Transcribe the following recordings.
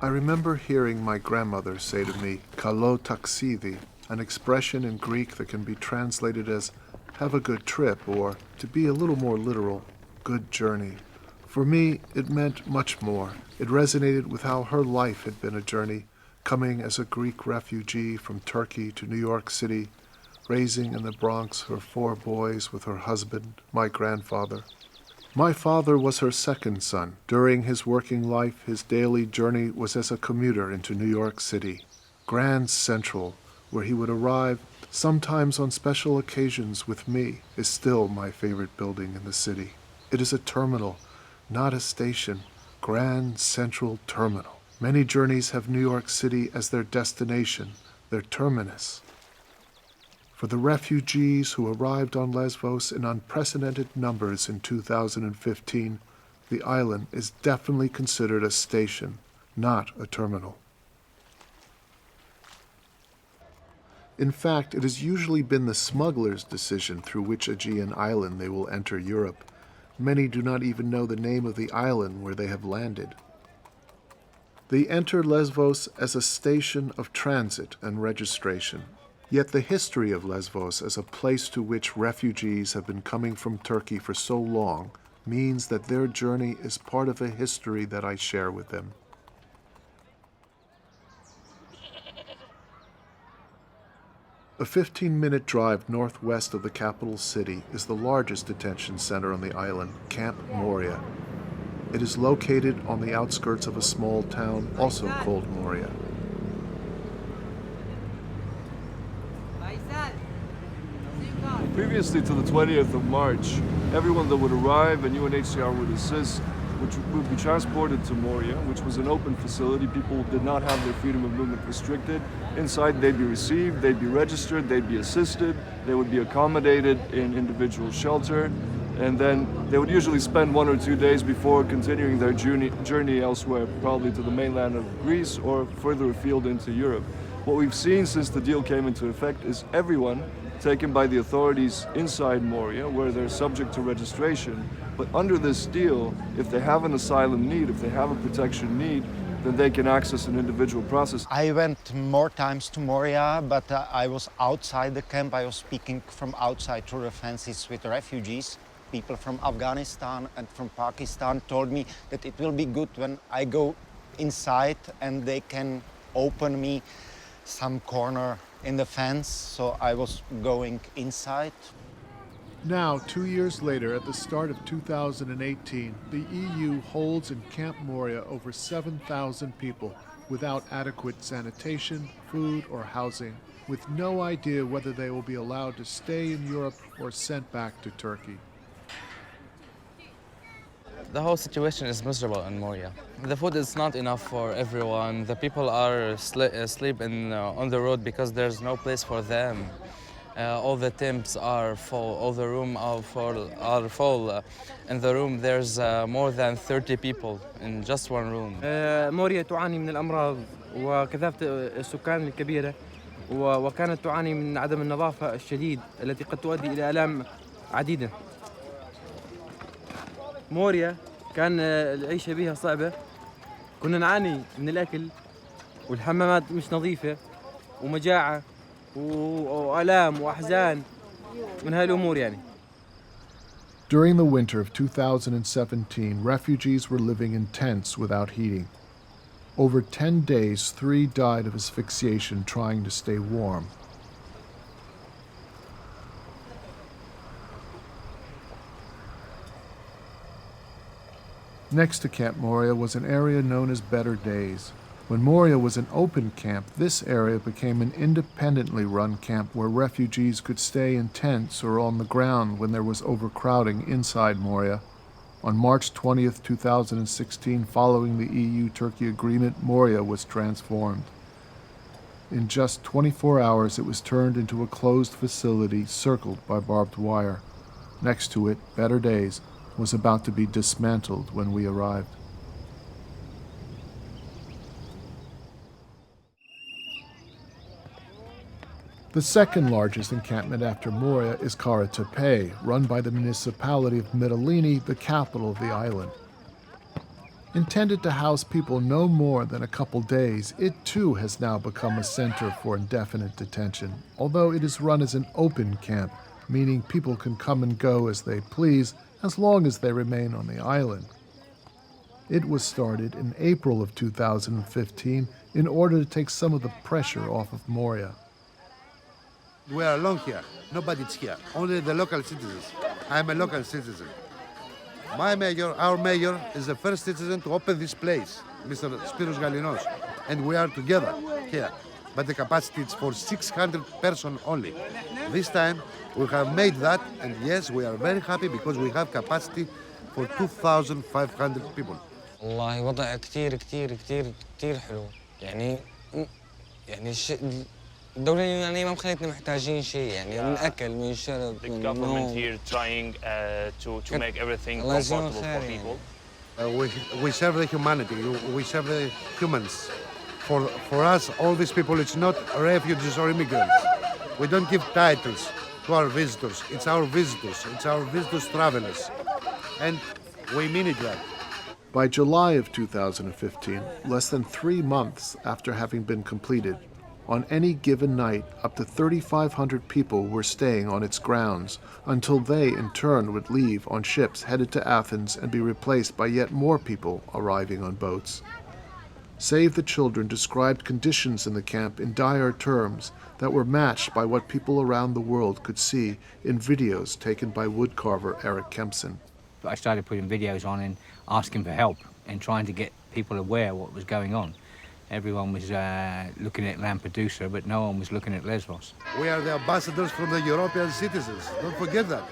I remember hearing my grandmother say to me, "Kalo taksidi," an expression in Greek that can be translated as "have a good trip," or, to be a little more literal, "good journey." For me, it meant much more. It resonated with how her life had been a journey, coming as a Greek refugee from Turkey to New York City, raising in the Bronx her 4 boys with her husband, my grandfather. My father was her second son. During his working life, his daily journey was as a commuter into New York City, Grand Central, where he would arrive, sometimes on special occasions with me, is still my favorite building in the city. It is a terminal, not a station. Grand Central Terminal. Many journeys have New York City as their destination, their terminus. For the refugees who arrived on Lesvos in unprecedented numbers in 2015, the island is definitely considered a station, not a terminal. In fact, it has usually been the smugglers' decision through which Aegean island they will enter Europe. Many do not even know the name of the island where they have landed. They enter Lesvos as a station of transit and registration. Yet the history of Lesvos as a place to which refugees have been coming from Turkey for so long means that their journey is part of a history that I share with them. A 15-minute drive northwest of the capital city is the largest detention center on the island, Camp Moria. It is located on the outskirts of a small town also called Moria. Previously to the 20th of March, everyone that would arrive and UNHCR would assist would be transported to Moria, which was an open facility. People did not have their freedom of movement restricted. Inside they'd be received, they'd be registered, they'd be assisted, they would be accommodated in individual shelter, and then they would usually spend 1 or 2 days before continuing their journey elsewhere, probably to the mainland of Greece or further afield into Europe. What we've seen since the deal came into effect is everyone taken by the authorities inside Moria, where they're subject to registration. But under this deal, if they have an asylum need, if they have a protection need, then they can access an individual process. I went more times to Moria, but I was outside the camp. I was speaking from outside through the fences with refugees. People from Afghanistan and from Pakistan told me that it will be good when I go inside and they can open me some corner in the fence, so I was going inside. Now, 2 years later, at the start of 2018, the EU holds in Camp Moria over 7,000 people without adequate sanitation, food, or housing, with no idea whether they will be allowed to stay in Europe or sent back to Turkey. The whole situation is miserable in Moria. The food is not enough for everyone. The people are asleep on the road because there's no place for them. All the tents are full, all the rooms are full. In the room there's more than 30 people in just one room. موريا تعاني من الأمراض وكثافة السكان الكبيرة وكانت تعاني من عدم النظافة الشديد التي قد تؤدي إلى آلام عديدة. موريا كان العيشة بها صعبة. كنا نعاني من الأكل والحمامات مش نظيفة ومجاعة وآلام وأحزان من هاي الأمور يعني. During the winter of 2017, refugees were living in tents without heating. Over 10 days, 3 died of asphyxiation trying to stay warm. Next to Camp Moria was an area known as Better Days. When Moria was an open camp, this area became an independently run camp where refugees could stay in tents or on the ground when there was overcrowding inside Moria. On March 20th, 2016, following the EU-Turkey agreement, Moria was transformed. In just 24 hours, it was turned into a closed facility circled by barbed wire. Next to it, Better Days was about to be dismantled when we arrived. The second largest encampment after Moria is Karatape, run by the municipality of Mytilene, the capital of the island. Intended to house people no more than a couple days, it too has now become a center for indefinite detention, although it is run as an open camp, meaning people can come and go as they please as long as they remain on the island. It was started in April of 2015 in order to take some of the pressure off of Moria. We are alone here. Nobody's here. Only the local citizens. I'm a local citizen. My mayor, our mayor, is the first citizen to open this place, Mr. Spiros Galinos, and we are together here. But the capacity is for 600 persons only. This time we have made that, and yes, we are very happy because we have capacity for 2,500 people. والله وضع كتير كتير كتير كتير حلو يعني الدولة اليونانية ما مخلتنا محتاجين شيء يعني من أكل من شرب The من government نوم. here trying to make everything comfortable for people. We serve the humanity. We serve the humans. For us, all these people, it's not refugees or immigrants. We don't give titles to our visitors. It's our visitors. It's our visitors, travelers, and we mean it that. By July of 2015, less than 3 months after having been completed, on any given night, up to 3,500 people were staying on its grounds until they, in turn, would leave on ships headed to Athens and be replaced by yet more people arriving on boats. Save the Children described conditions in the camp in dire terms that were matched by what people around the world could see in videos taken by woodcarver Eric Kempson. I started putting videos on and asking for help and trying to get people aware of what was going on. Everyone was looking at Lampedusa, but no one was looking at Lesvos. We are the ambassadors from the European citizens. Don't forget that.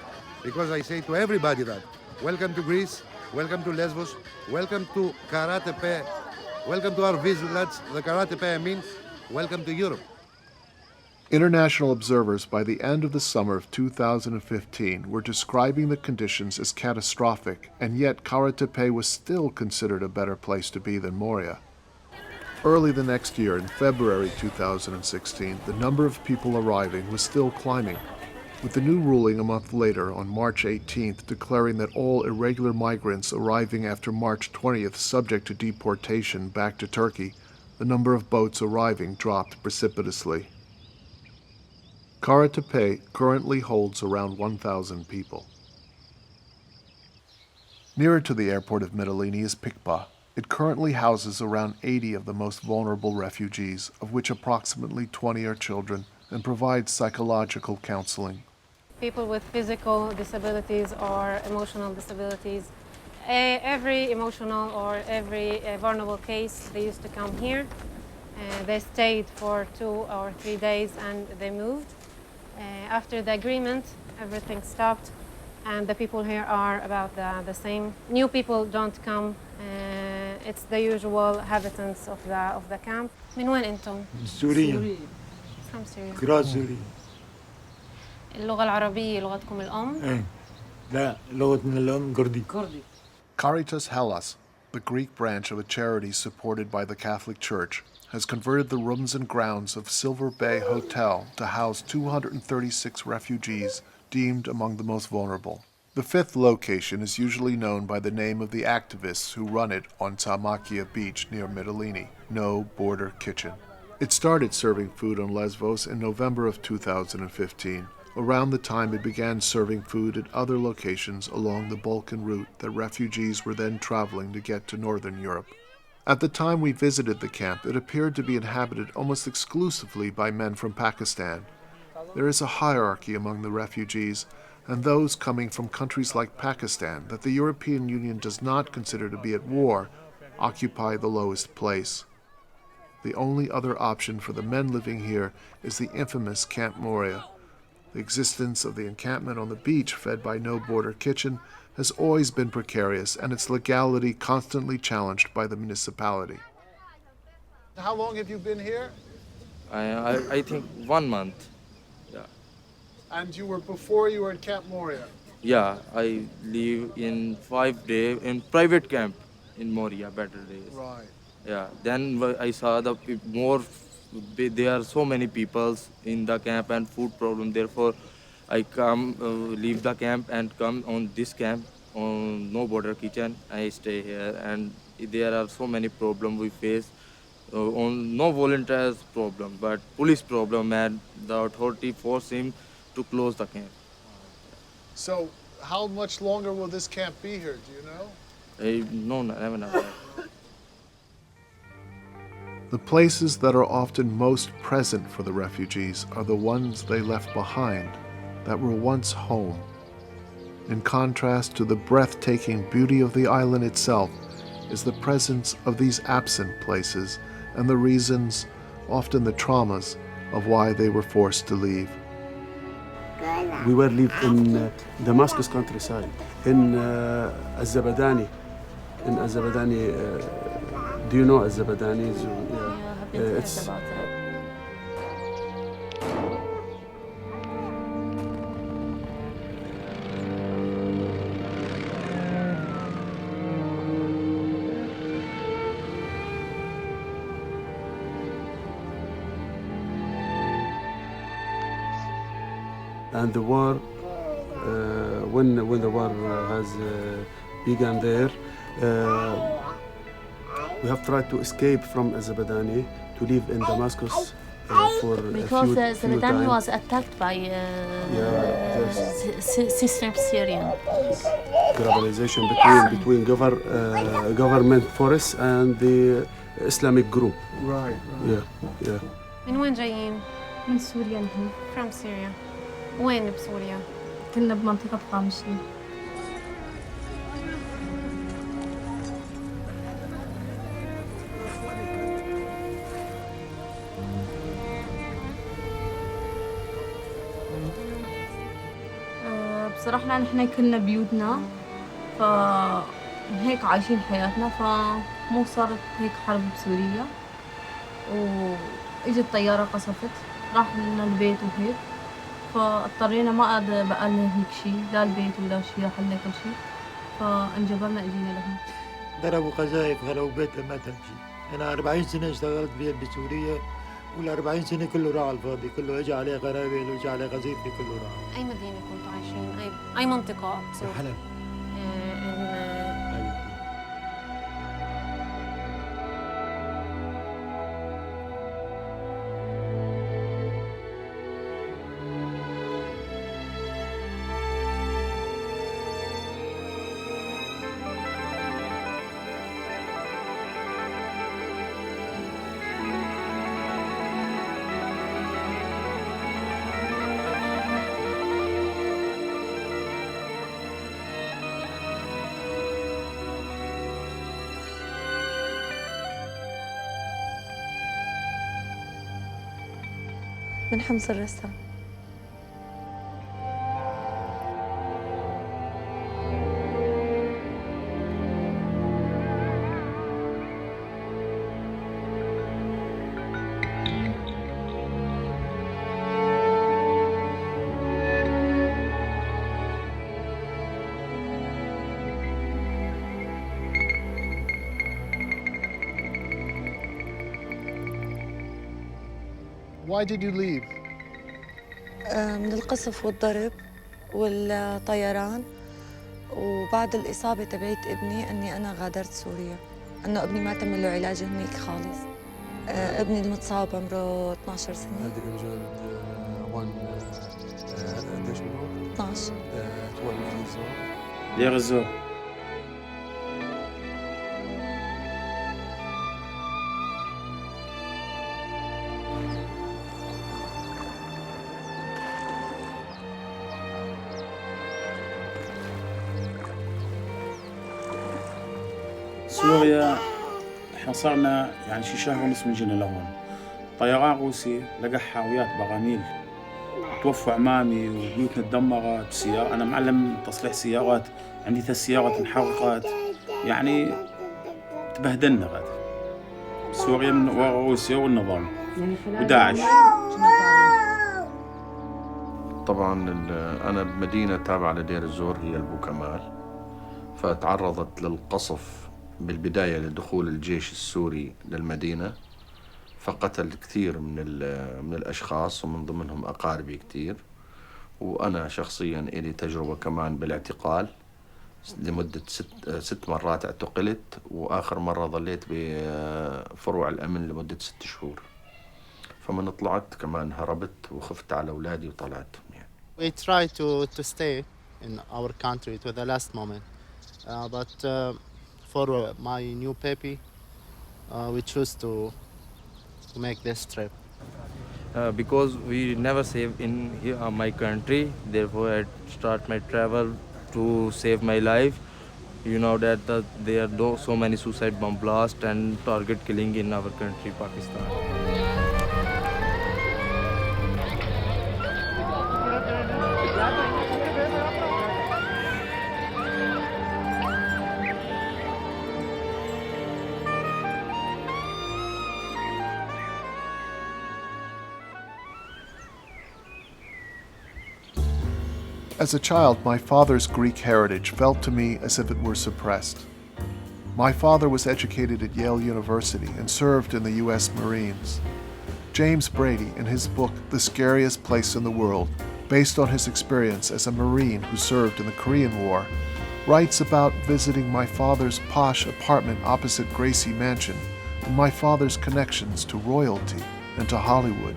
Because I say to everybody that, welcome to Greece, welcome to Lesvos, welcome to Karatepe, welcome to our village, the Karatepe, I mean, welcome to Europe. International observers by the end of the summer of 2015 were describing the conditions as catastrophic, and yet Karatepe was still considered a better place to be than Moria. Early the next year, in February 2016, the number of people arriving was still climbing, with the new ruling a month later on March 18th declaring that all irregular migrants arriving after March 20th subject to deportation back to Turkey, the number of boats arriving dropped precipitously. Karatepe currently holds around 1,000 people. Nearer to the airport of Mytilene is Pikpa. It currently houses around 80 of the most vulnerable refugees, of which approximately 20 are children, and provides psychological counseling. People with physical disabilities or emotional disabilities. Every emotional or every vulnerable case, they used to come here. They stayed for 2 or 3 days and they moved. After the agreement, everything stopped, and the people here are about the same. New people don't come. It's the usual inhabitants of the camp. من وين أنتم؟ سوريا. From Syria. Grassroots. اللغة العربية لغتكم الأم؟ ايه لا لغتنا الأم كردي. Caritas Hellas, the Greek branch of a charity supported by the Catholic Church, has converted the rooms and grounds of Silver Bay Hotel to house 236 refugees deemed among the most vulnerable. The fifth location is usually known by the name of the activists who run it on Tamakia Beach near Mytilene, No Border Kitchen. It started serving food on Lesvos in November of 2015, around the time it began serving food at other locations along the Balkan route that refugees were then traveling to get to Northern Europe. At the time we visited the camp, it appeared to be inhabited almost exclusively by men from Pakistan. There is a hierarchy among the refugees, and those coming from countries like Pakistan that the European Union does not consider to be at war occupy the lowest place. The only other option for the men living here is the infamous Camp Moria. The existence of the encampment on the beach, fed by No Border Kitchen, has always been precarious and its legality constantly challenged by the municipality. How long have you been here? I think 1 month. Yeah. And you were at Camp Moria? Yeah, I live in 5 days in private camp in Moria, better days. Right. Yeah, then I saw there are so many people in the camp and food problem. Therefore, I leave the camp and come on this camp on No Border Kitchen. I stay here and there are so many problems we face. No volunteers problem, but police problem, and the authority force him to close the camp. So, how much longer will this camp be here? Do you know? No, never. The places that are often most present for the refugees are the ones they left behind that were once home. In contrast to the breathtaking beauty of the island itself is the presence of these absent places and the reasons, often the traumas, of why they were forced to leave. We were live in Damascus countryside, in Azabadani. In Azabadani, do you know Azabadani? It's about that. And the war, when the war has begun there, we have tried to escape from Azabadani to live in Damascus for because a few Azabadani times. was attacked by System Syrian. Globalization between government force and the Islamic group. Right. Yeah. من وين جايين؟ من سوريا نحن. From Syria. وين بسوريا؟ كنا بمنطقة قامشلي. بصراحة نحن كنا بيوتنا فهيك عايشين حياتنا فمو صارت هيك حرب بسوريا واجت طيارة قصفت راح لنا البيت وهيك فاضطرينا ما عاد بقى لنا هيك شيء لا البيت ولا شيء راح لنا كل شيء فانجبرنا اجينا لهم. ضربوا قذائف غلوا بيتنا ما تمشي. أنا 40 سنة اشتغلت بيد بسوريا وال 40 سنة كله راح على الفاضي، كله اجى عليه قنابل واجى عليه قذيفة كله راح. أي مدينة كنتوا عايشين؟ أي منطقة بسوريا؟ حلب. من حمص الرسا. Why did you leave? من القصف والضرب والطيران وبعد الإصابة تبعت ابني أني أنا غادرت سوريا أنه ابني ما تم له علاج هنيك خالص. ابني المتصاب عمره 12 سنة. هذا رجال 12 دير الزور. سوريا احنا صرنا يعني شي شهر ونص من جينا لهون. طيران روسي لقى حاويات براميل توفوا عمامي وبيوتنا تدمرت سيارة. أنا معلم تصليح سيارات، عندي 3 سيارات انحرقت، يعني تبهدلنا غاد. سوريا من ورا روسيا والنظام وداعش. طبعا أنا بمدينة تابعة لدير الزور هي البوكمال، فتعرضت للقصف بالبداية لدخول الجيش السوري للمدينة، فقتل كثير من الأشخاص ومن ضمنهم أقاربي كثير. وأنا شخصياً إلي تجربة كمان بالاعتقال، لمدة 6 مرات اعتقلت، وآخر مرة ظليت بفروع الأمن لمدة 6 شهور. فمن طلعت كمان هربت وخفت على أولادي وطلعت. We try to stay in our country to the last moment, but for my new baby, we choose to make this trip. Because we never save in here, my country, therefore I start my travel to save my life. You know that there are so many suicide bomb blasts and target killing in our country, Pakistan. As a child, my father's Greek heritage felt to me as if it were suppressed. My father was educated at Yale University and served in the U.S. Marines. James Brady, in his book The Scariest Place in the World, based on his experience as a Marine who served in the Korean War, writes about visiting my father's posh apartment opposite Gracie Mansion and my father's connections to royalty and to Hollywood.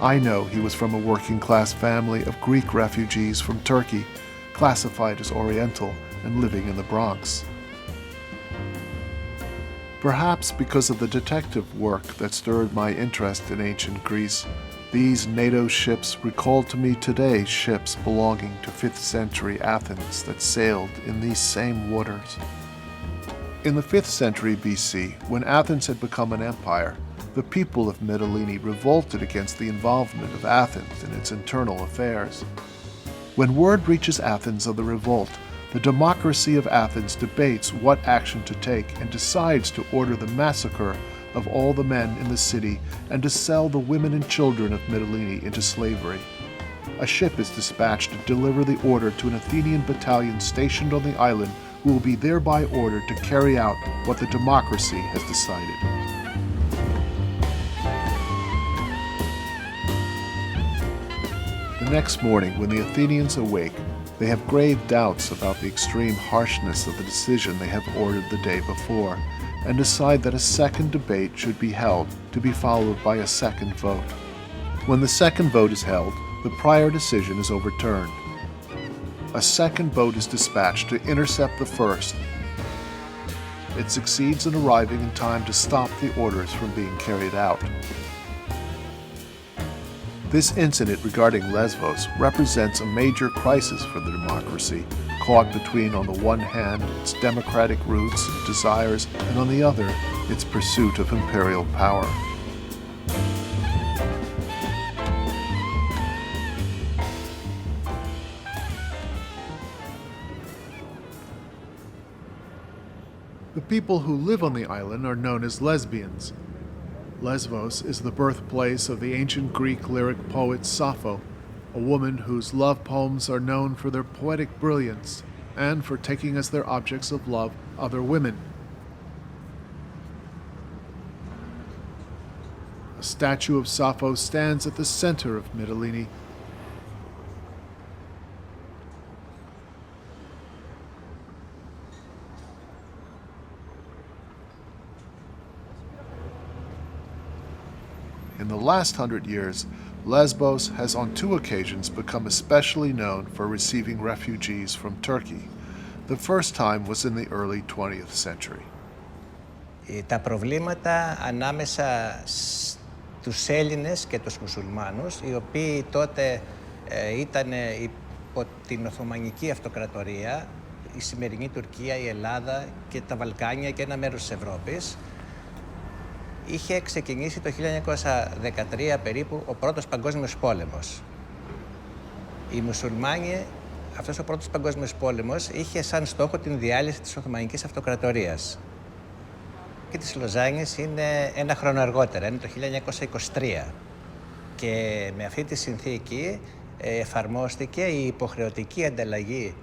I know he was from a working-class family of Greek refugees from Turkey, classified as Oriental and living in the Bronx. Perhaps because of the detective work that stirred my interest in ancient Greece, these NATO ships recalled to me today ships belonging to 5th century Athens that sailed in these same waters. In the 5th century BC, when Athens had become an empire, the people of Mytilene revolted against the involvement of Athens in its internal affairs. When word reaches Athens of the revolt, the democracy of Athens debates what action to take and decides to order the massacre of all the men in the city and to sell the women and children of Mytilene into slavery. A ship is dispatched to deliver the order to an Athenian battalion stationed on the island, who will be thereby ordered to carry out what the democracy has decided. The next morning, when the Athenians awake, they have grave doubts about the extreme harshness of the decision they have ordered the day before, and decide that a second debate should be held, to be followed by a second vote. When the second vote is held, the prior decision is overturned. A second boat is dispatched to intercept the first. It succeeds in arriving in time to stop the orders from being carried out. This incident regarding Lesvos represents a major crisis for the democracy, caught between, on the one hand, its democratic roots and desires, and on the other, its pursuit of imperial power. The people who live on the island are known as lesbians. Lesvos is the birthplace of the ancient Greek lyric poet Sappho, a woman whose love poems are known for their poetic brilliance and for taking as their objects of love other women. A statue of Sappho stands at the center of Mytilene. In the last 100 years, Lesbos has on 2 occasions become especially known for receiving refugees from Turkey. The first time was in the early 20th century. Τα προβλήματα ανάμεσα στους Έλληνες και τους Μουσουλμάνους, οι οποίοι τότε ήταν υπό την Οθωμανική Αυτοκρατορία, η σημερινή Τουρκία, η Ελλάδα και τα Βαλκάνια και ένα μέρος της Ευρώπης, είχε ξεκινήσει το 1913 περίπου ο Πρώτος Παγκόσμιος Πόλεμος. Οι Μουσουλμάνοι, αυτός ο Πρώτος Παγκόσμιος Πόλεμος, είχε σαν στόχο την διάλυση της Οθωμανικής Αυτοκρατορίας. Και της Λοζάνης είναι ένα χρόνο αργότερα, είναι το 1923. Και με αυτή τη συνθήκη εφαρμόστηκε η υποχρεωτική ανταλλαγή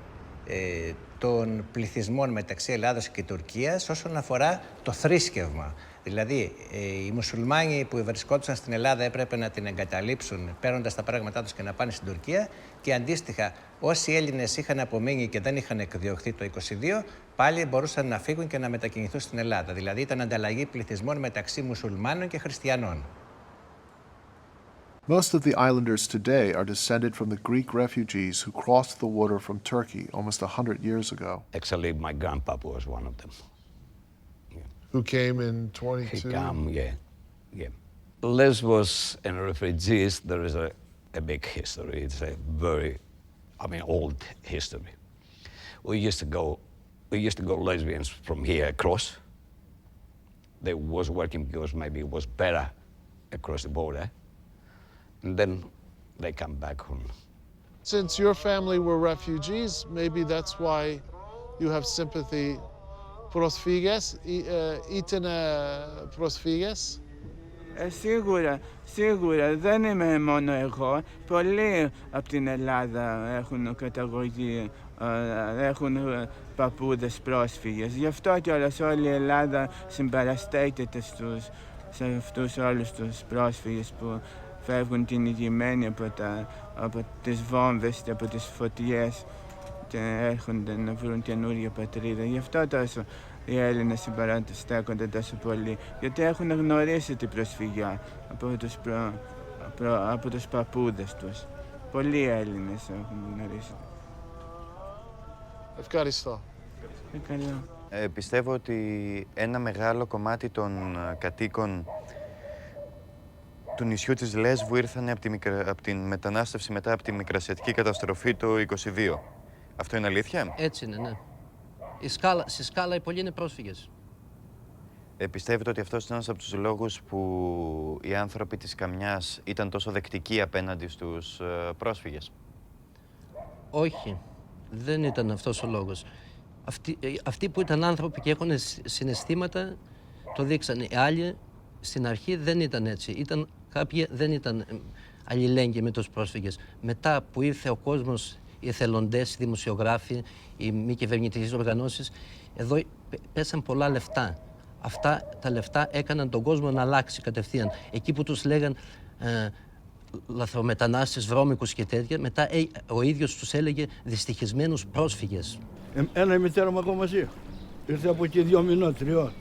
των πληθυσμών μεταξύ Ελλάδος και Τουρκίας όσον αφορά το θρήσκευμα. Δηλαδή, οι μουσουλμάνοι που βρισκόντουσαν στην Ελλάδα έπρεπε να την εγκαταλείψουν παίρνοντας τα πράγματά τους και να πάνε στην Τουρκία και αντίστοιχα όσοι Έλληνες είχαν απομείνει και δεν είχαν εκδιωχθεί το 22 πάλι μπορούσαν να φύγουν και να μετακινηθούν στην Ελλάδα. Δηλαδή ήταν ανταλλαγή πληθυσμών μεταξύ μουσουλμάνων και χριστιανών. Most of the islanders today are descended from the Greek refugees who crossed the water from Turkey almost 100 years ago. Actually, my grandpapa was one of them. Who came in 22? He came, yeah. Lesvos and refugees, there is a big history. It's a very, old history. We used to go lesbians from here across. They was working because maybe it was better across the border. And then they come back home. Since your family were refugees, maybe that's why you have sympathy. Προσφύγες, ήταν προσφύγες. Σίγουρα, δεν είμαι μόνο εγώ. Πολλοί από την Ελλάδα έχουν καταγωγή, έχουν παππούδες πρόσφυγες. Γι' αυτό κιόλας όλη η Ελλάδα συμπαραστέκεται σε αυτούς όλους τους πρόσφυγες που φεύγουν κυνηγημένοι από τις βόμβες και από τις φωτιές και έρχονται να βρουν καινούργια πατρίδα. Γι' αυτό τόσο οι Έλληνες συμπαραστέκονται τόσο πολύ, γιατί έχουν γνωρίσει την προσφυγιά από τους παππούδες τους. Πολλοί Έλληνες έχουν γνωρίσει. Ευχαριστώ. Καλά. Πιστεύω ότι ένα μεγάλο κομμάτι των κατοίκων του νησιού της Λέσβου ήρθαν από την μετανάστευση μετά από τη μικρασιατική καταστροφή το 22. Αυτό είναι αλήθεια? Έτσι είναι, ναι. Στη σκάλα οι πολλοί είναι πρόσφυγες. Πιστεύετε ότι αυτός είναι ένας από τους λόγους που οι άνθρωποι της Καμιάς ήταν τόσο δεκτικοί απέναντι στους πρόσφυγες? Όχι, δεν ήταν αυτός ο λόγος. Αυτοί που ήταν άνθρωποι και έχουν συναισθήματα το δείξανε. Οι άλλοι στην αρχή δεν ήταν έτσι. Κάποιοι δεν ήταν αλληλέγγυοι με τους πρόσφυγες. Μετά που ήρθε ο κόσμος, οι εθελοντές, οι δημοσιογράφοι, οι μη κυβερνητικές οργανώσεις, εδώ πέσαν πολλά λεφτά. Αυτά τα λεφτά έκαναν τον κόσμο να αλλάξει κατευθείαν. Εκεί που τους λέγαν λαθρομετανάστες, βρώμικους και τέτοια, μετά ο ίδιος τους έλεγε δυστυχισμένους πρόσφυγες. Η μητέρα μου ακόμα ζει. Ήρθε από εκεί 2 μηνών, 3.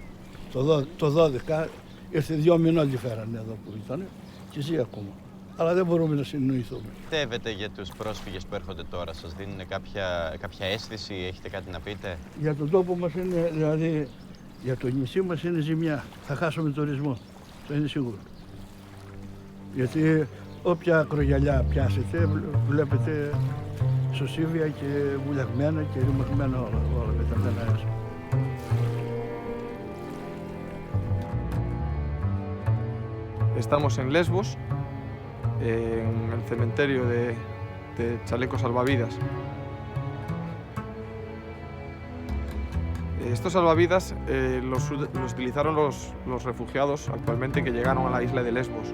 Το 12 ήρθε 2 μηνών τη φέρανε εδώ που ήταν και ζει ακόμα. Αλλά δεν μπορούμε να συνεννοηθούμε. Πιστεύετε για τους πρόσφυγες που έρχονται τώρα, σας δίνουν κάποια αίσθηση, έχετε κάτι να πείτε? Για τον τόπο μας είναι, δηλαδή για το νησί μας είναι ζημιά. Θα χάσουμε τουρισμό, το είναι σίγουρο. Γιατί όποια ακρογιαλιά πιάσετε, βλέπετε σωσίβια και βουλιαγμένα και ρημαγμένα όλα πεταμένα έτσι. Estamos en Lesvos, en el cementerio de chalecos salvavidas. Estos salvavidas los utilizaron los refugiados actualmente que llegaron a la isla de Lesvos.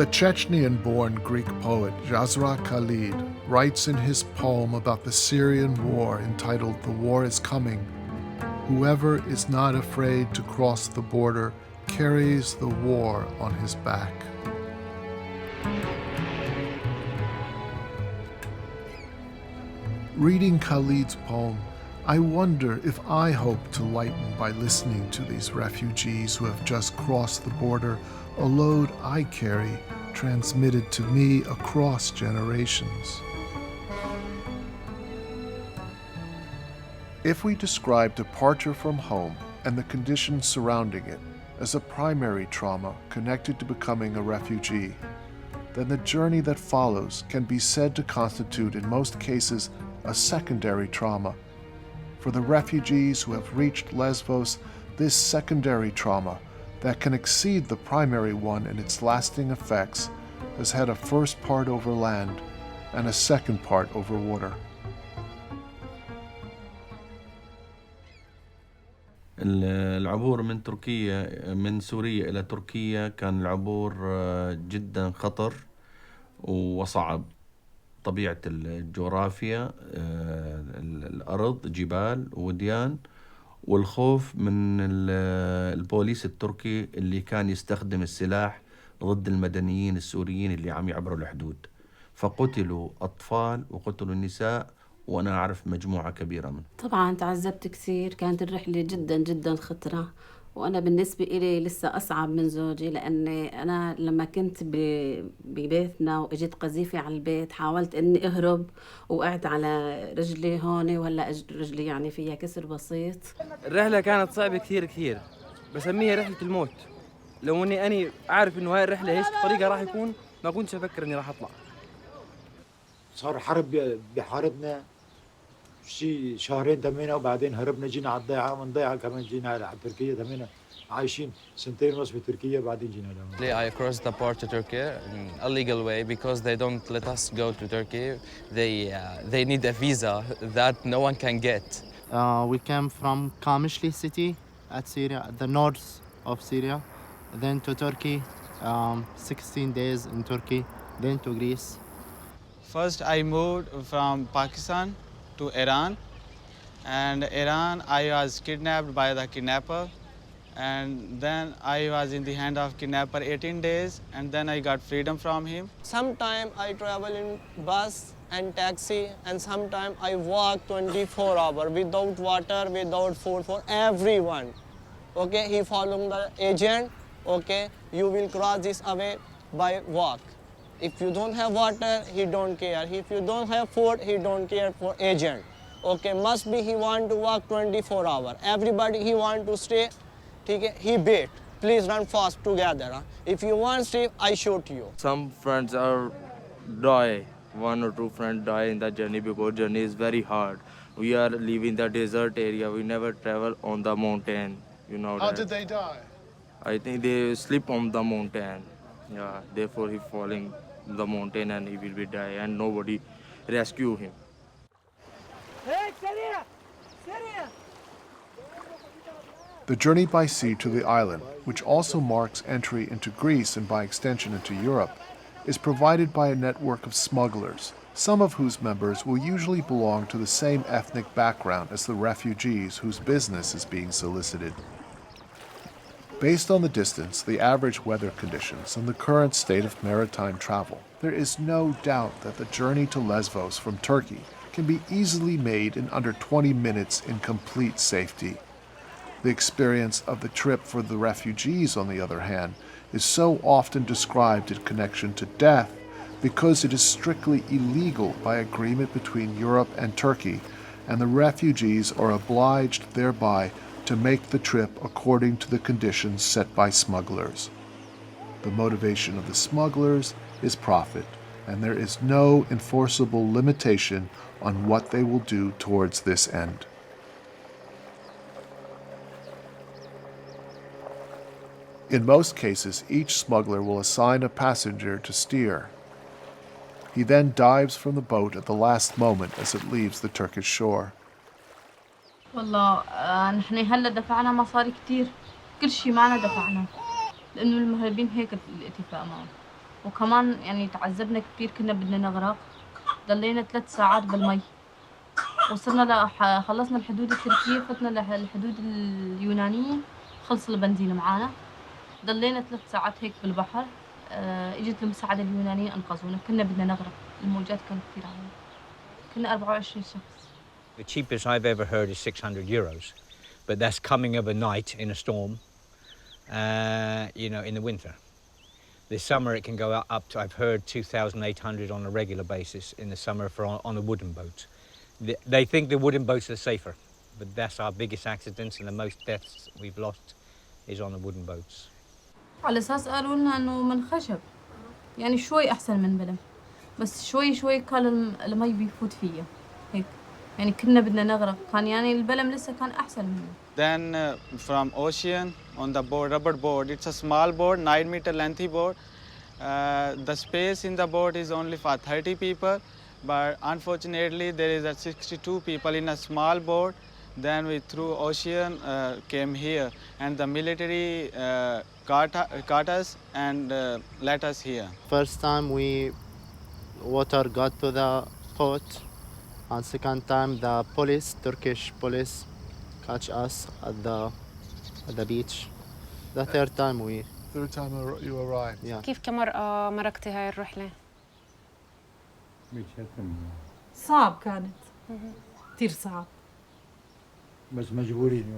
The Chechenian-born Greek poet Yazra Khalid writes in his poem about the Syrian war entitled "The War is Coming," "Whoever is not afraid to cross the border carries the war on his back." Reading Khalid's poem, I wonder if I hope to lighten by listening to these refugees who have just crossed the border a load I carry transmitted to me across generations. If we describe departure from home and the conditions surrounding it as a primary trauma connected to becoming a refugee, then the journey that follows can be said to constitute, in most cases, a secondary trauma. For the refugees who have reached Lesvos, this secondary trauma that can exceed the primary one in its lasting effects has had a first part over land and a second part over water. العبور من تركيا من سوريا إلى تركيا كان العبور جدا خطر وصعب. طبيعة الجغرافيا، الأرض جبال وديان، والخوف من البوليس التركي اللي كان يستخدم السلاح ضد المدنيين السوريين اللي عم يعبروا الحدود، فقتلوا أطفال وقتلوا النساء، وأنا أعرف مجموعة كبيرة منهم. طبعا تعذبت كثير، كانت الرحلة جدا جدا خطرة، وأنا بالنسبة إلي لسه أصعب من زوجي، لأني أنا لما كنت ببيتنا وإجت قذيفة على البيت حاولت إني أهرب، وقعت على رجلي هون، وهلا رجلي يعني فيها كسر بسيط. الرحلة كانت صعبة كثير كثير، بسميها رحلة الموت. لو إني أنا عارف إنه هاي الرحلة إيش طريقها راح يكون، ما كنتش أفكر إني راح أطلع. صار حرب بحاربنا شي شهرين تمينا، وبعدين هربنا جينا على الضيعة، ومن ضيعة كمان جينا على تركيا تمينا، عايشين سنتين ونص في تركيا، بعدين جينا لهون. I crossed the port to Turkey in a legal way because they don't let us go to Turkey. They need a visa that no one can get. We came from Kamishli city at Syria, at the north of Syria, then to Turkey, 16 days in Turkey, then to Greece. First, I moved from Pakistan to Iran, and Iran I was kidnapped by the kidnapper, and then I was in the hand of kidnapper 18 days, and then I got freedom from him. Sometime I travel in bus and taxi, and sometime I walk 24 hours without water, without food for everyone. Okay, he following the agent. Okay, you will cross this away by walk. If you don't have water, he don't care. If you don't have food, he don't care for agent. Okay, must be he want to walk 24 hours. Everybody he want to stay, he beat. Please run fast together. If you want to stay, I shoot you. Some friends are die. One or two friends die in the journey because journey is very hard. We are leaving the desert area. We never travel on the mountain. You know How that. did they die? I think they sleep on the mountain. Yeah, therefore he falling the mountain and he will be die and nobody rescue him. Hey, Syria! Syria! The journey by sea to the island, which also marks entry into Greece and by extension into Europe, is provided by a network of smugglers, some of whose members will usually belong to the same ethnic background as the refugees whose business is being solicited. Based on the distance, the average weather conditions, and the current state of maritime travel, there is no doubt that the journey to Lesvos from Turkey can be easily made in under 20 minutes in complete safety. The experience of the trip for the refugees, on the other hand, is so often described in connection to death because it is strictly illegal by agreement between Europe and Turkey, and the refugees are obliged thereby to make the trip according to the conditions set by smugglers. The motivation of the smugglers is profit, and there is no enforceable limitation on what they will do towards this end. In most cases, each smuggler will assign a passenger to steer. He then dives from the boat at the last moment as it leaves the Turkish shore. والله نحن هلا دفعنا مصاري كتير، كل شيء معنا دفعنا، لأنه المهربين هيك الاتفاق معهم، وكمان يعني تعذبنا كتير، كنا بدنا نغرق، ضلينا 3 ساعات بالمي، وصلنا خلصنا الحدود التركية، فتنا للحدود اليونانية، خلص البنزين معانا، ضلينا 3 ساعات هيك بالبحر، اجت المساعدة اليونانية أنقذونا، كنا بدنا نغرق، الموجات كانت كتير عالية، كنا 24 شخص. The cheapest I've ever heard is €600, but that's coming overnight in a storm, in the winter. This summer it can go up to, I've heard, 2,800 on a regular basis in the summer on a wooden boat. They think the wooden boats are safer, but that's our biggest accidents, and the most deaths we've lost is on the wooden boats. على أساس قالوا لنا إنه من خشب، يعني شوي أحسن من بلم، بس شوي شوي كان المي بيفوت فيها، هيك. يعني كنا بدنا نغرق، كان يعني البلم لسه كان أحسن منه. Then from ocean on the board, rubber board, it's a small board, 9-meter lengthy board. The space in the boat is only for 30 people, but unfortunately there is 62 people in a small boat. Then we through ocean came here, and the military caught us and let us here. First time water got to the boat, and second time the Turkish police catch us at the beach. The third time Third time you arrived. Yeah. كيف كمرأة مرقتي هاي الرحلة؟ صعب كانت كتير صعب بس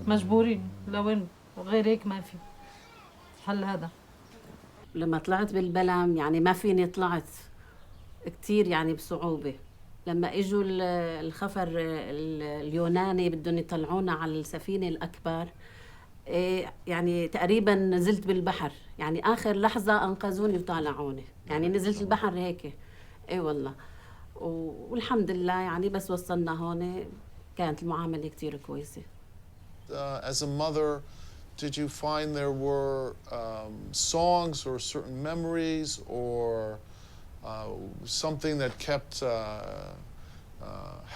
مجبورين لوين غير هيك ما في حل هذا. لما طلعت بالبلم يعني ما فيني طلعت كتير يعني بصعوبة. لما اجوا الخفر اليوناني بدهم يطلعونا على السفينة الأكبر، يعني تقريبا نزلت بالبحر، يعني آخر لحظة أنقذوني وطالعوني، يعني نزلت البحر هيك. والله والحمد لله يعني بس وصلنا هون كانت المعاملة كتير كويسة. As a mother, did you find there were songs or certain memories or something that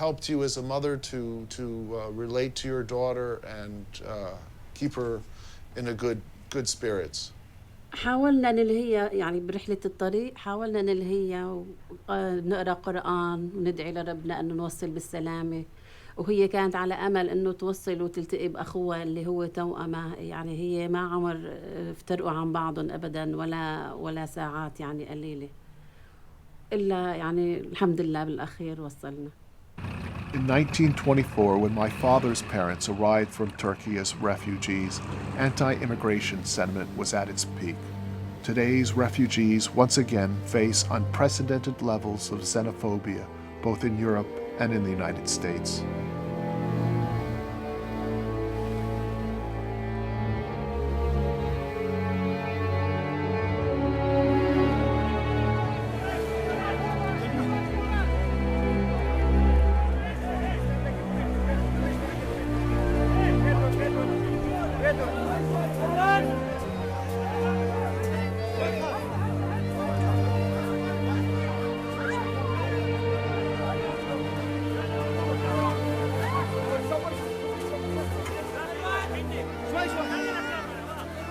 helped you as a mother to relate to your daughter and keep her in a good spirits? حاولنا نلهيها يعني برحلة الطريق، حاولنا نلهيها ونقرأ قرآن وندعي لربنا أنه نوصل بالسلامة، وهي كانت على أمل أنه توصل وتلتقي بأخوها اللي هو توأمة، يعني هي ما عمر افترقوا عن بعضهم أبدا ولا ساعات يعني قليلة، إلا يعني الحمد لله بالأخير وصلنا. In 1924, when my father's parents arrived from Turkey as refugees, anti-immigration sentiment was at its peak. Today's refugees once again face unprecedented levels of xenophobia, both in Europe and in the United States.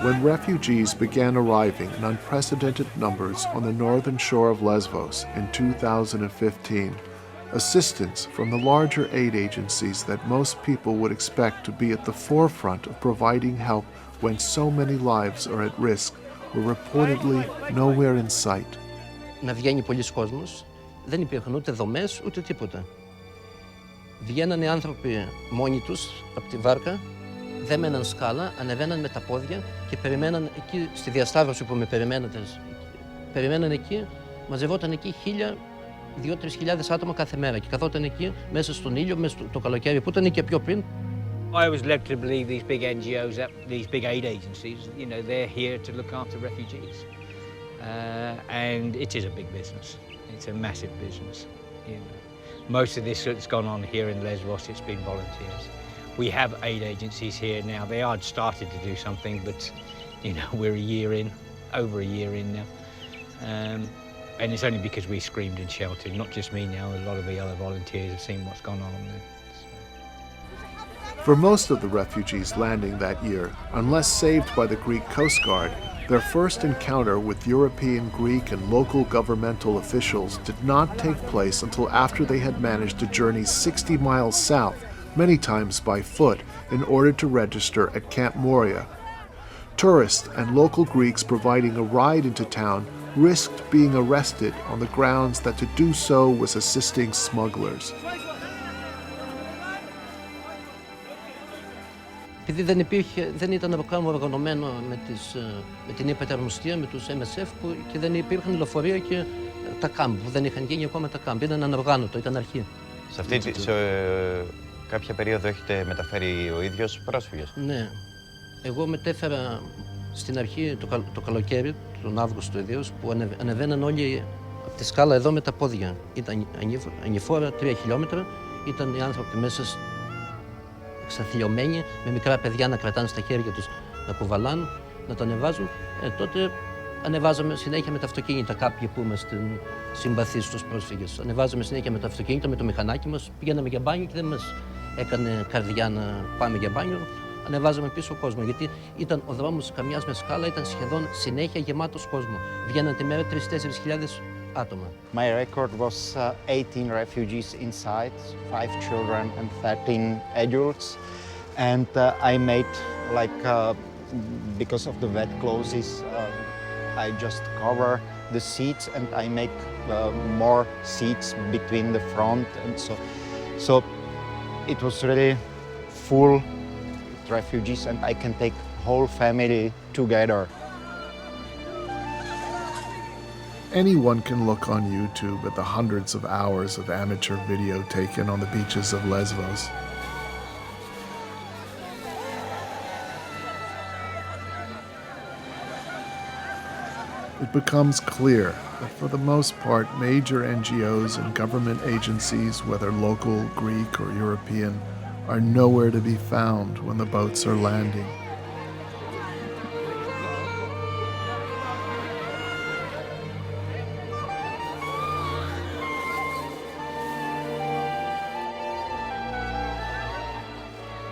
When refugees began arriving in unprecedented numbers on the northern shore of Lesvos in 2015, assistance from the larger aid agencies that most people would expect to be at the forefront of providing help when so many lives are at risk were reportedly nowhere in sight. Να βγαίνει πολλοί κόσμος, δεν υπήρχαν ούτε δομές ούτε τίποτα. Βγαίνανε άνθρωποι μόνοι τους από τη βάρκα, δέμεναν σκάλα, ανεβαίναν με τα πόδια και περιμέναν εκεί στη διασταύρωση που με περιμένατε. Περιμέναν εκεί, μαζευόταν εκεί 2-3 άτομα κάθε μέρα και καθόταν εκεί μέσα στον ήλιο, μέσα το καλοκαίρι που ήταν και πιο πριν. I was led to believe these big NGOs, these big aid agencies, you know, they're here to look after refugees. And it is a big business. It's a massive business. You know. Most of this that's gone on here in Lesvos, it's been volunteers. We have aid agencies here now. They are started to do something, but you know, we're a year in, over a year in now. And it's only because we screamed and shouted, not just me now, a lot of the other volunteers have seen what's gone on there. For most of the refugees landing that year, unless saved by the Greek Coast Guard, their first encounter with European, Greek, and local governmental officials did not take place until after they had managed to journey 60 miles south, many times by foot, in order to register at Camp Moria. Tourists and local Greeks providing a ride into town risked being arrested on the grounds that to do so was assisting smugglers. Επειδή δεν ήταν καν οργανωμένο με την υπεταρμοστία, με τους MSF και δεν υπήρχαν λεωφορεία και τα κάμπ, που δεν είχαν γίνει ακόμα τα κάμπ. Ήταν ανοργάνωτο, ήταν αρχή. Σε κάποια περίοδο έχετε μεταφέρει ο ίδιος πρόσφυγες? Ναι. Εγώ μετέφερα στην αρχή το καλοκαίρι, τον Αύγουστο ιδίως, που ανεβαίναν όλοι από τη σκάλα εδώ με τα πόδια. Ήταν ανηφόρα 3 χιλιόμετρα, ήταν οι άνθρωποι μέσα εξαθλιωμένοι, με μικρά παιδιά να κρατάνε στα χέρια τους, να κουβαλάνε, να τα ανεβάζουν. Τότε ανεβάζαμε συνέχεια με τα αυτοκίνητα, κάποιοι που είμαστε συμπαθείς στους πρόσφυγες. Ανεβάζαμε συνέχεια με τα αυτοκίνητα, με το μηχανάκι μας, πηγαίναμε για μπάνιο και δεν μας έκανε καρδιά να πάμε για μπάνιο, ανεβάζαμε πίσω κόσμο. Γιατί ήταν ο δρόμος καμιάς με σκάλα, ήταν σχεδόν συνέχεια γεμάτος κόσμο. Βγαίναν τη μέρα 3-4 χιλιάδες άτομα. My record was 18 refugees inside, 5 children and 13 adults. And I made, like, because of the wet clothes, I just cover the seats and I make more seats between the front. And so it was really full refugees and I can take whole family together. Anyone can look on YouTube at the hundreds of hours of amateur video taken on the beaches of Lesvos. It becomes clear that for the most part, major NGOs and government agencies, whether local, Greek, or European, are nowhere to be found when the boats are landing.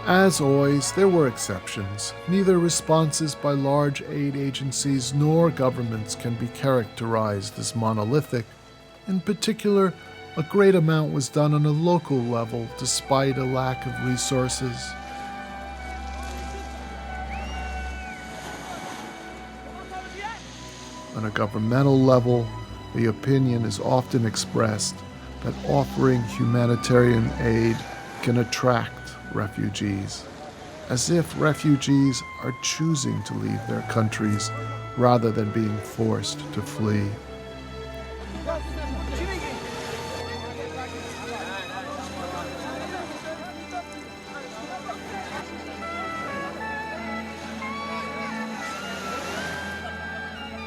As always, there were exceptions. Neither responses by large aid agencies nor governments can be characterized as monolithic. In particular, a great amount was done on a local level despite a lack of resources. On a governmental level, the opinion is often expressed that offering humanitarian aid can attract refugees, as if refugees are choosing to leave their countries rather than being forced to flee.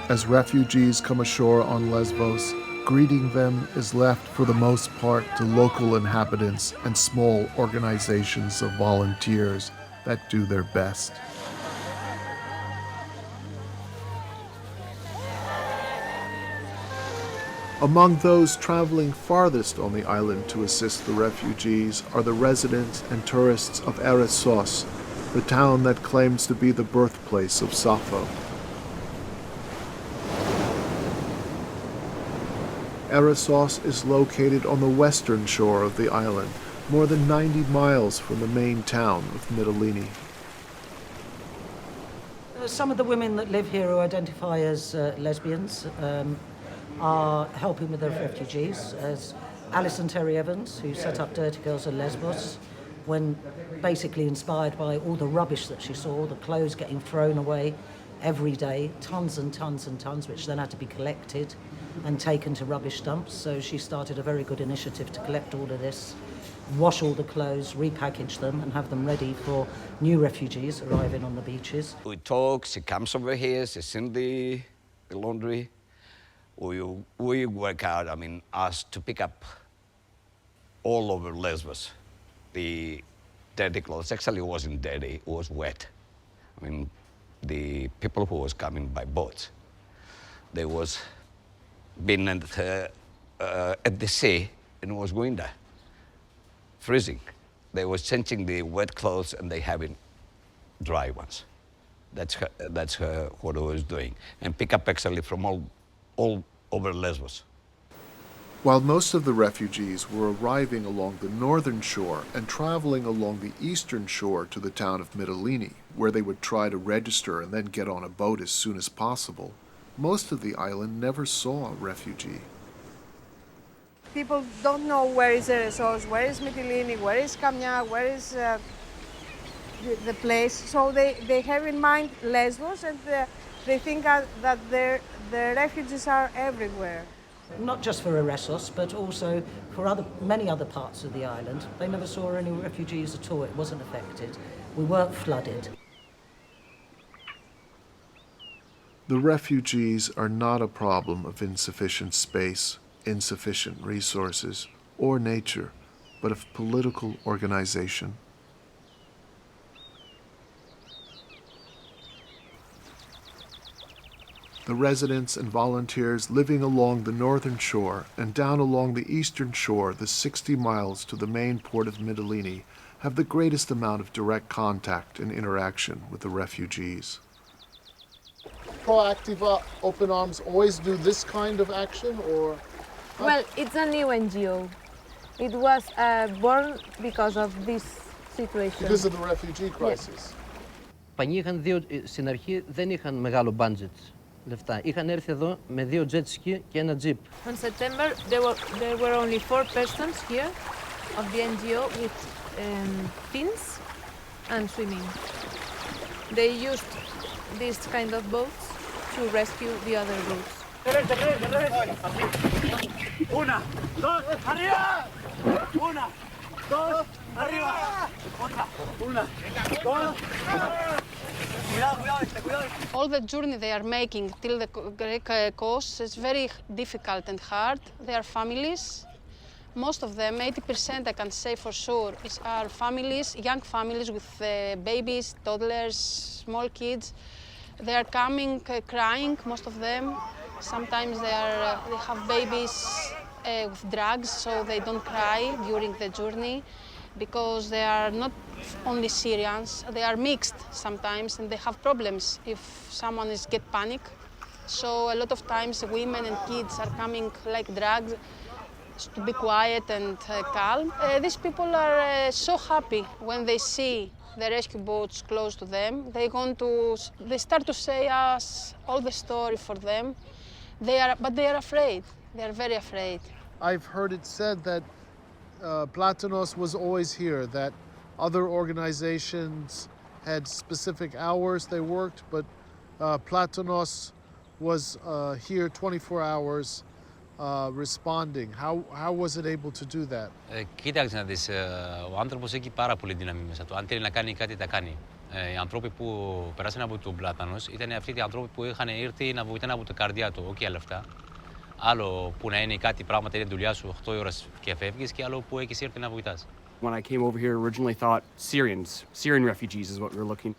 As refugees come ashore on Lesvos, greeting them is left for the most part to local inhabitants and small organizations of volunteers that do their best. Among those traveling farthest on the island to assist the refugees are the residents and tourists of Lesvos, the town that claims to be the birthplace of Sappho. Lesvos is located on the western shore of the island, more than 90 miles from the main town of Mytilene. Some of the women that live here who identify as lesbians are helping with the refugees, as Alison Terry Evans, who set up Dirty Girls of Lesbos, when basically inspired by all the rubbish that she saw, the clothes getting thrown away every day, tons and tons and tons, which then had to be collected and taken to rubbish dumps. So she started a very good initiative to collect all of this, wash all the clothes, repackage them and have them ready for new refugees arriving on the beaches. We talk, she comes over here, she's in the laundry. We work out, us to pick up all over Lesbos. The dirty clothes, actually it wasn't dirty, it was wet. The people who was coming by boats, they was been at the sea and was going there, freezing. They was changing the wet clothes and they having dry ones. That's what I was doing. And pick up actually from all over Lesbos. While most of the refugees were arriving along the northern shore and traveling along the eastern shore to the town of Mytilene, where they would try to register and then get on a boat as soon as possible, most of the island never saw a refugee. People don't know where is Lesvos, where is Mytilene, where is Kamia, where is the place. So they have in mind Lesvos and they think that the refugees are everywhere. Not just for Lesvos, but also for many other parts of the island. They never saw any refugees at all. It wasn't affected. We weren't flooded. The refugees are not a problem of insufficient space, insufficient resources, or nature, but of political organization. The residents and volunteers living along the northern shore and down along the eastern shore, the 60 miles to the main port of Mytilene, have the greatest amount of direct contact and interaction with the refugees. Proactiva Open Arms always do this kind of action, or? Well, it's a new NGO. It was born because of this situation. Because of the refugee crisis. Πανήγαν στην αρχή δεν είχαν μεγάλο budget λεφτά. Είχαν έρθει εδώ με 2 jet ski και ένα jeep. In September, there were only 4 persons here of the NGO with fins and swimming. They used these kind of boats to rescue the other boats. Una, dos, arriba! Una, dos, arriba! Otra, una, dos. All the journey they are making till the Greek coast is very difficult and hard. They are families. Most of them, 80% I can say for sure, are families, young families with babies, toddlers, small kids. They are coming crying, most of them. Sometimes they have babies with drugs, so they don't cry during the journey because they are not only Syrians, they are mixed sometimes and they have problems if someone get panic. So a lot of times women and kids are coming like drugs to be quiet and calm. These people are so happy when they see the rescue boats close to them. They start to say us all the story for them. But they are afraid. They are very afraid. I've heard it said that Platanos was always here, that other organizations had specific hours they worked, but Platanos was here 24 hours responding. How was it able to do that? Κοίταξε να δεις, ο άνθρωπος έχει πάρα πολύ δύναμη μέσα του. Αν θέλει να κάνει κάτι, τα κάνει. Οι άνθρωποι που περάσαν από τον Πλάτανος ήταν αυτοί οι άνθρωποι που είχαν έρθει να βοηθάνε από την καρδιά του, όχι άλλα αυτά. Άλλο που να είναι κάτι πράγματα, είναι δουλειά σου 8 ώρες και φεύγεις, και άλλο που έχεις έρθει να βοηθάς. When I came over here, originally thought Syrian refugees is what we were looking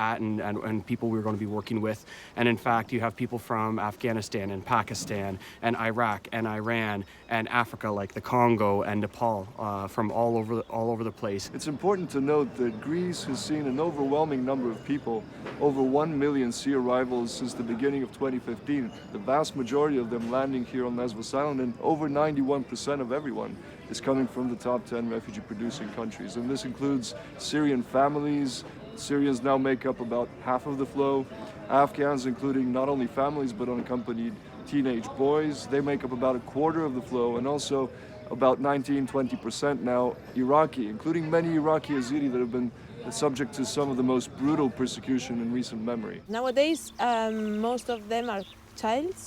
at and people we were going to be working with. And in fact, you have people from Afghanistan and Pakistan and Iraq and Iran and Africa, like the Congo and Nepal, from all over the place. It's important to note that Greece has seen an overwhelming number of people, over 1 million sea arrivals since the beginning of 2015. The vast majority of them landing here on Lesvos Island, and over 91% of everyone is coming from the top 10 refugee-producing countries. And this includes Syrian families. Syrians now make up about half of the flow. Afghans, including not only families but unaccompanied teenage boys, they make up about a quarter of the flow, and also about 19-20% now Iraqi, including many Iraqi Yazidi that have been subject to some of the most brutal persecution in recent memory. Nowadays, most of them are childs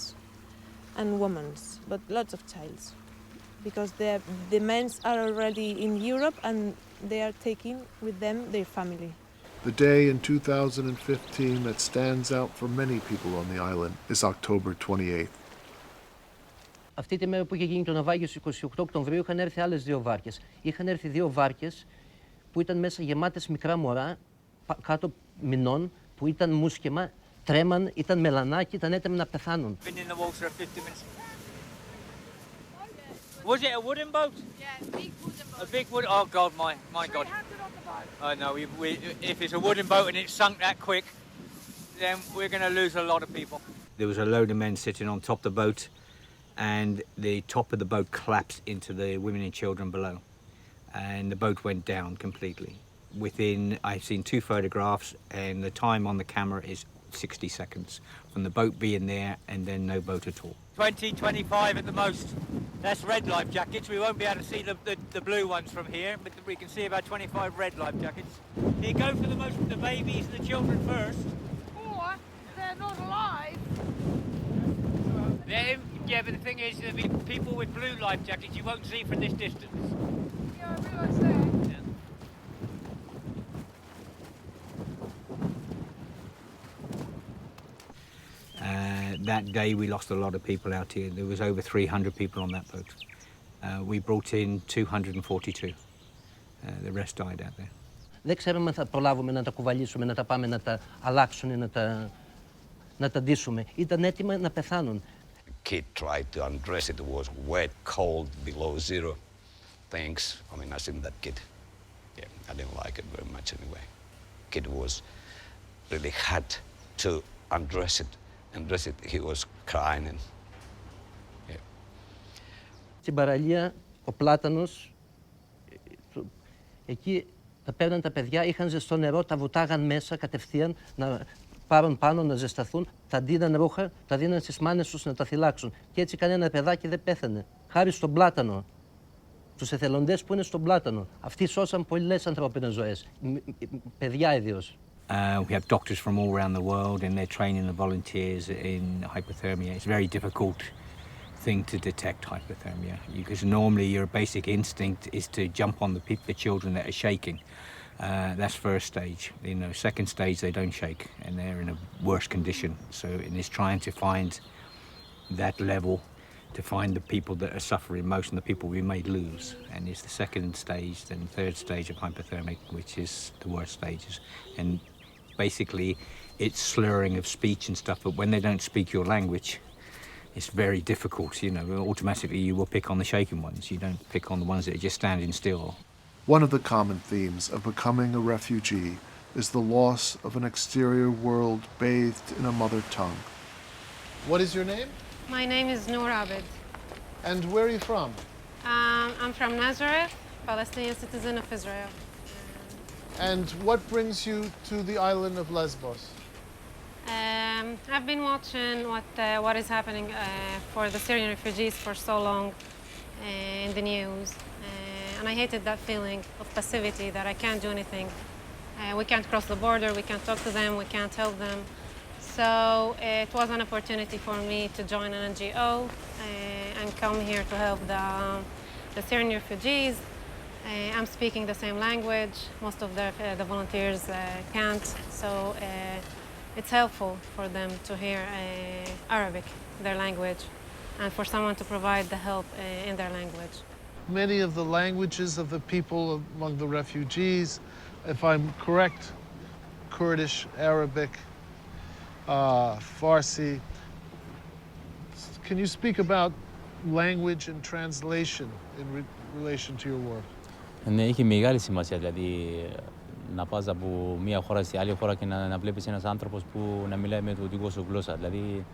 and women, but lots of childs, because the men are already in Europe and they are taking with them their family. The day in 2015 that stands out for many people on the island is October 28th. Αυτή τη μέρα που είχε γίνει το ναυάγιο στις 28 Οκτωβρίου είχαν έρθει άλλες 2 βάρκες. Είχαν έρθει 2 βάρκες που ήταν μέσα γεμάτες μικρά μωρά, κάτω μηνών, που ήταν μουσκεμα, τρέμαν, ήταν μελανάκι, ήταν έτοιμοι να πεθάνουν. Was it a wooden boat? Yeah, big wooden boat. A big wooden. Oh God, my God. I know. If it's a wooden boat and it's sunk that quick, then we're going to lose a lot of people. There was a load of men sitting on top of the boat, and the top of the boat collapsed into the women and children below, and the boat went down completely. I've seen 2 photographs, and the time on the camera is 60 seconds from the boat being there and then no boat at all. 20, 25 at the most. That's red life jackets. We won't be able to see the blue ones from here, but we can see about 25 red life jackets. Do you go for the babies and the children first? Or they're not alive. Yeah, but the thing is, there'll be people with blue life jackets you won't see from this distance. Yeah, I realise that. That day we lost a lot of people out here. There was over 300 people on that boat. We brought in 242. The rest died out there. Δεν ξέραμε αν θα προλάβουμε να τα κουβαλήσουμε, να τα πάμε να τα αλλάξουν, να τα ντύσουμε. Ήταν έτοιμα να πεθάνουν. Kid tried to undress it. It was wet, cold, below zero. Thanks. I mean, I seen that kid. Yeah, I didn't like it very much anyway. Kid was really hard to undress it. He was crying and yeah. Στην παραλία, ο Πλάτανος, εκεί τα παίρναν τα παιδιά, είχαν ζεστό νερό, τα βουτάγαν μέσα κατευθείαν να πάρουν πάνω, να ζεσταθούν, τα ντύναν ρούχα, τα δίναν στις μάνες τους να τα θυλάξουν. Και έτσι κανένα παιδάκι δεν πέθανε. Χάρη στον Πλάτανο, τους εθελοντές που είναι στον Πλάτανο. Αυτοί σώσαν πολλές ανθρώπινες ζωές, παιδιά ιδίως. We have doctors from all around the world and they're training the volunteers in hypothermia. It's a very difficult thing to detect hypothermia because normally your basic instinct is to jump on the children that are shaking. That's first stage. You know, second stage they don't shake and they're in a worse condition. So it is trying to find that level to find the people that are suffering most and the people we may lose. And it's the second stage, then third stage of hypothermic, which is the worst stages. And basically it's slurring of speech and stuff, but when they don't speak your language, it's very difficult, you know, automatically you will pick on the shaken ones. You don't pick on the ones that are just standing still. One of the common themes of becoming a refugee is the loss of an exterior world bathed in a mother tongue. What is your name? My name is Noor Abed. And where are you from? I'm from Nazareth, Palestinian citizen of Israel. And what brings you to the island of Lesbos? I've been watching what is happening for the Syrian refugees for so long in the news. And I hated that feeling of passivity, that I can't do anything. We can't cross the border, we can't talk to them, we can't help them. So it was an opportunity for me to join an NGO and come here to help the Syrian refugees. I'm speaking the same language. Most of the volunteers can't, so it's helpful for them to hear Arabic, their language, and for someone to provide the help in their language. Many of the languages of the people among the refugees, if I'm correct, Kurdish, Arabic, Farsi. Can you speak about language and translation in relation to your work? Ναι, έχει μεγάλη σημασία, δηλαδή να πας από μία χώρα σε άλλη χώρα και να βλέπεις ένας άνθρωπος που να μιλάει με το δικό σου γλώσσα. Δηλαδή,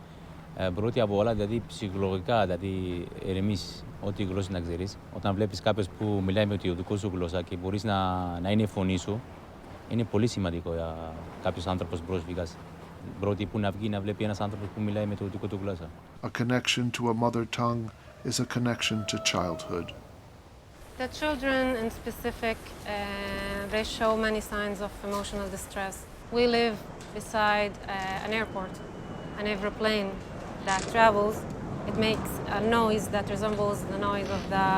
πρώτη από όλα, δηλαδή ψυχολογικά, δηλαδή ερεμείς ό,τι γλώσσα να ξέρεις. Όταν βλέπεις κάποιος που μιλάει με το δικό σου γλώσσα και μπορείς να είναι η φωνή σου, είναι πολύ σημαντικό για κάποιος άνθρωπος πρόσφυγας. Πρώτη που να βγει να βλέπει ένας άνθρωπος που μιλάει με το δικό του γλώσσα. A connection to a mother tongue is a connection to childhood. The children in specific, they show many signs of emotional distress. We live beside an airport. An airplane that travels, it makes a noise that resembles the noise of the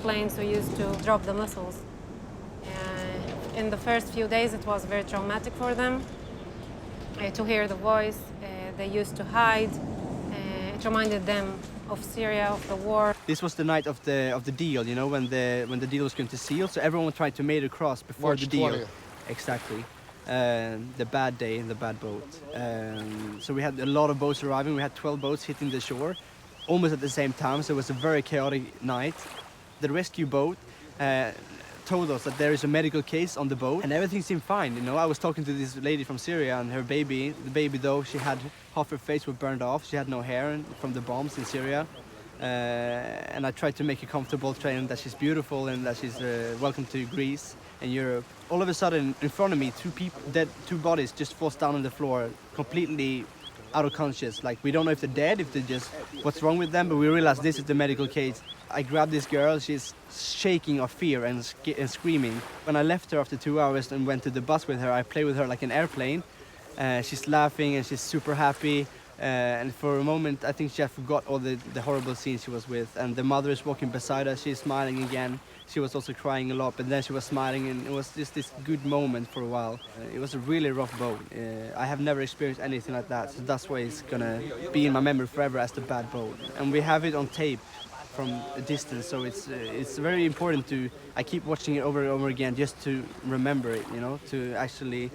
planes who used to drop the missiles. In the first few days, it was very traumatic for them to hear the voice. They used to hide. It reminded them of Syria, of the war. This was the night of the deal, you know, when the deal was going to seal. So everyone tried to make it across before March the deal. 20th. Exactly. The bad day and the bad boat. So we had a lot of boats arriving. We had 12 boats hitting the shore almost at the same time. So it was a very chaotic night. The rescue boat told us that there is a medical case on the boat and everything seemed fine. You know, I was talking to this lady from Syria and her baby. The baby, though, she had half her face was burned off. She had no hair from the bombs in Syria. And I tried to make her comfortable, telling that she's beautiful and that she's welcome to Greece and Europe. All of a sudden, in front of me, two bodies just falls down on the floor, completely out of conscious. Like, we don't know if they're dead, if they're just, what's wrong with them, but we realized this is the medical case. I grabbed this girl, she's shaking of fear and screaming. When I left her after 2 hours and went to the bus with her, I played with her like an airplane. She's laughing and she's super happy. And for a moment, I think she had forgot all the horrible scenes she was with. And the mother is walking beside her, she's smiling again. She was also crying a lot, but then she was smiling, and it was just this good moment for a while. It was a really rough boat. I have never experienced anything like that, so that's why it's gonna be in my memory forever as the bad boat. And we have it on tape from a distance, so it's very important to. I keep watching it over and over again just to remember it, you know, to actually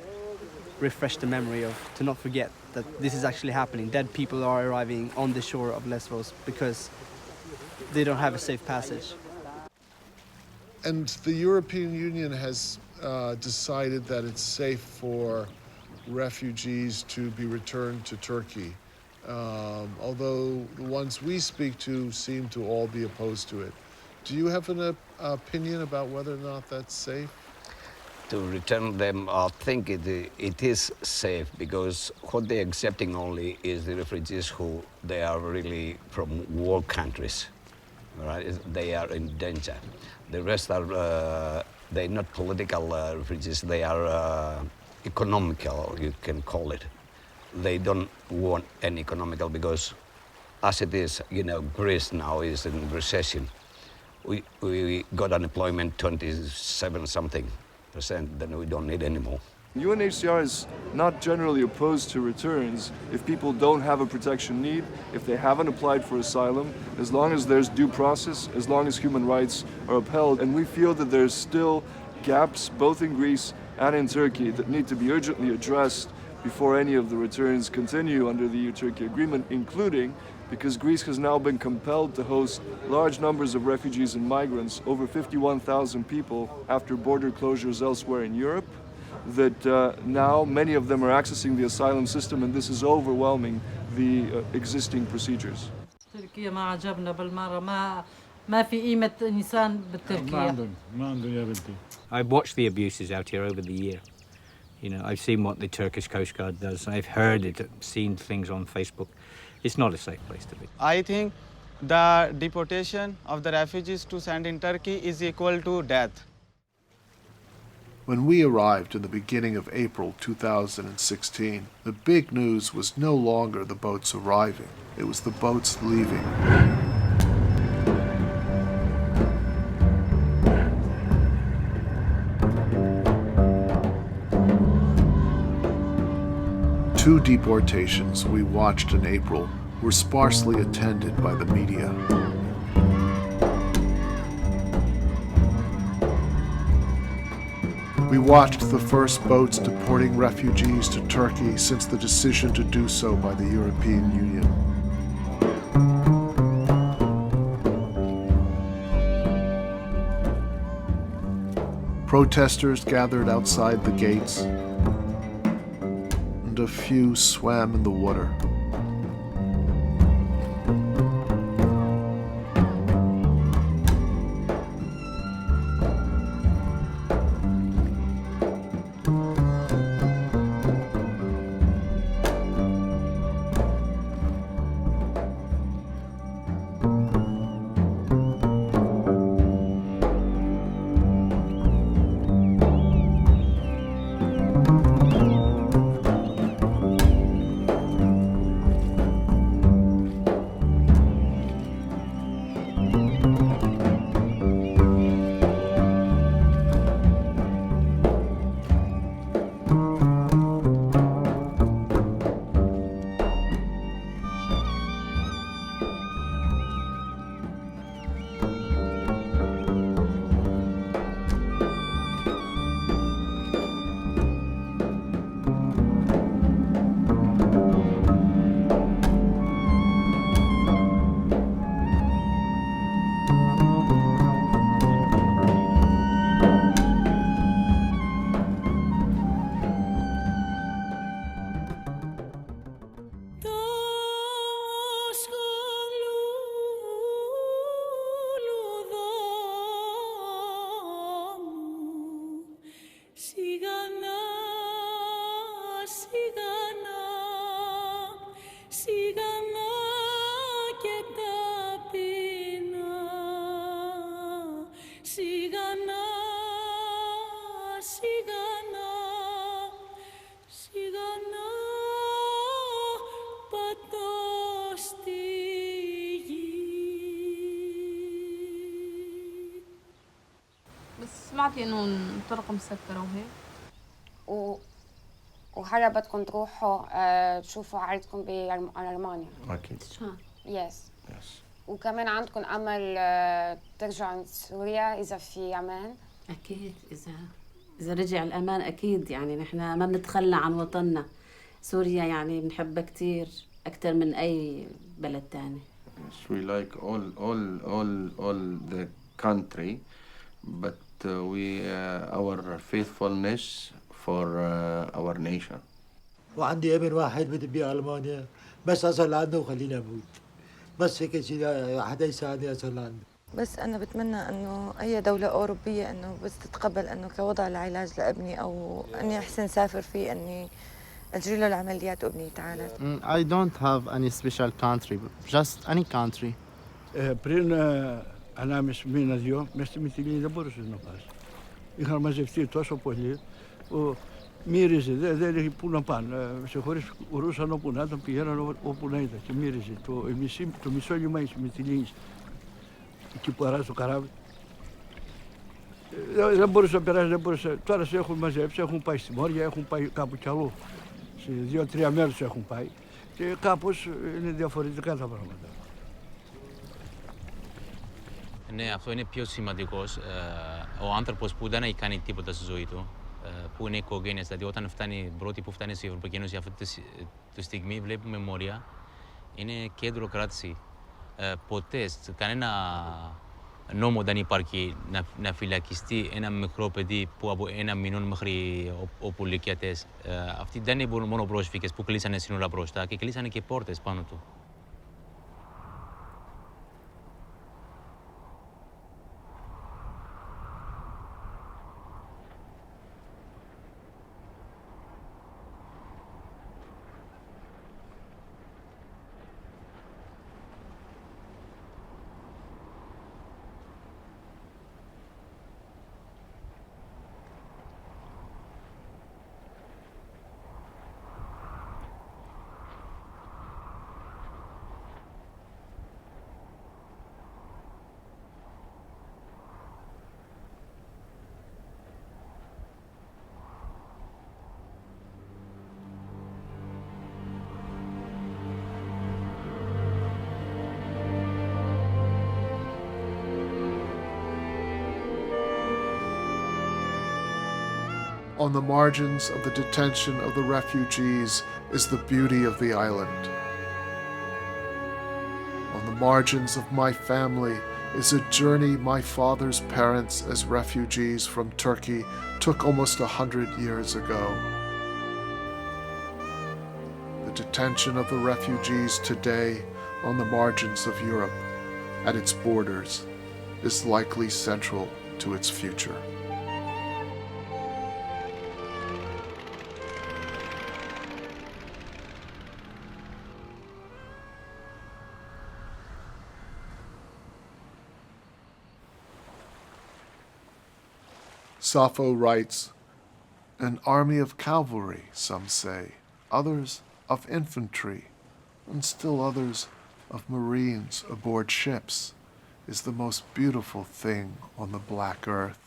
refresh the memory of, to not forget that this is actually happening. Dead people are arriving on the shore of Lesvos because they don't have a safe passage. And the European Union has decided that it's safe for refugees to be returned to Turkey, although the ones we speak to seem to all be opposed to it. Do you have an opinion about whether or not that's safe? To return them, I think it is safe, because what they're accepting only is the refugees who they are really from war countries, right? They are in danger. The rest are, they're not political refugees, they are economical, you can call it. They don't want any economical, because as it is, you know, Greece now is in recession. We got unemployment 27 something %, then we don't need any more. UNHCR is not generally opposed to returns if people don't have a protection need, if they haven't applied for asylum, as long as there's due process, as long as human rights are upheld. And we feel that there's still gaps, both in Greece and in Turkey, that need to be urgently addressed before any of the returns continue under the EU-Turkey agreement, including because Greece has now been compelled to host large numbers of refugees and migrants, over 51,000 people, after border closures elsewhere in Europe, that now many of them are accessing the asylum system, and this is overwhelming the existing procedures. تركيا ما عجبنا بالمرة، ما في قيمة إنسان بالتركيا. I've watched the abuses out here over the year. You know, I've seen what the Turkish Coast Guard does. I've heard it, seen things on Facebook. It's not a safe place to be. I think the deportation of the refugees to send in Turkey is equal to death. When we arrived in the beginning of April 2016, the big news was no longer the boats arriving, it was the boats leaving. Two deportations we watched in April were sparsely attended by the media. We watched the first boats deporting refugees to Turkey since the decision to do so by the European Union. Protesters gathered outside the gates, and a few swam in the water. سمعتي انه الطرق مسكره وهيك وهلا بدكم تروحوا تشوفوا عائلتكم بألمانيا. أكيد. يس. وكمان عندكم أمل ترجعوا سوريا إذا في أمان؟ أكيد، إذا رجع الأمان أكيد، يعني نحن ما بنتخلى عن وطننا. سوريا يعني بنحبها كتير أكتر من أي بلد تاني. Yes, we like all the country. but our faithfulness for our nation. وعندي ابن واحد بدي بيه ألمانيا بس أصل عنده وخليني أموت بس هيك شيء حدا يساعدني أصل عنده. بس أنا بتمنى إنه أي دولة أوروبية إنه بس تتقبل إنه كوضع العلاج لابني أو إني أحسن سافر فيه إني أجري له العمليات وابني يتعالج. I don't have any special country, just any country. Πριν 1,5 μήνα, 2, μες στη Μυτιλήνη δεν μπορούσες να πας. Είχαν μαζευτεί τόσο πολλοί που μύριζε, δεν είχε πού να πάνε. Σε χωρίς ουρούσαν όπου να ήταν, πηγαίναν όπου να ήταν και μύριζε. Το μισό λιμάνι της Μυτιλήνης, εκεί που αράζει το καράβι. Δεν μπορούσε να περάσει, δεν μπορούσε. Τώρα σε έχουν μαζέψει, έχουν πάει στη Μόρια, έχουν πάει κάπου κι αλλού. Σε 2-3 μέρες έχουν πάει και κάπως είναι διαφορετικά τα πράγματα. Ναι, αυτό είναι πιο σημαντικός. Ο άνθρωπος που δεν έχει κάνει τίποτα στη ζωή του, που είναι οικογένειας, δηλαδή όταν φτάνει πρώτη που φτάνει στην Ευρωπαϊκή Ένωση αυτή τη στιγμή βλέπουμε μόρια, είναι κέντρο κράτηση. Ποτέ, κανένα νόμο δεν υπάρχει να φυλακιστεί ένα μικρό παιδί που από 1 μηνών μέχρι όπου ηλικιατές. Αυτοί δεν είναι μόνο πρόσφυγες που κλείσανε σύνορα μπροστά και κλείσανε και πόρτες πάνω του. On the margins of the detention of the refugees is the beauty of the island. On the margins of my family is a journey my father's parents as refugees from Turkey took almost 100 years ago. The detention of the refugees today on the margins of Europe, at its borders, is likely central to its future. Sappho writes, "An army of cavalry, some say, others of infantry, and still others of marines aboard ships, is the most beautiful thing on the black earth.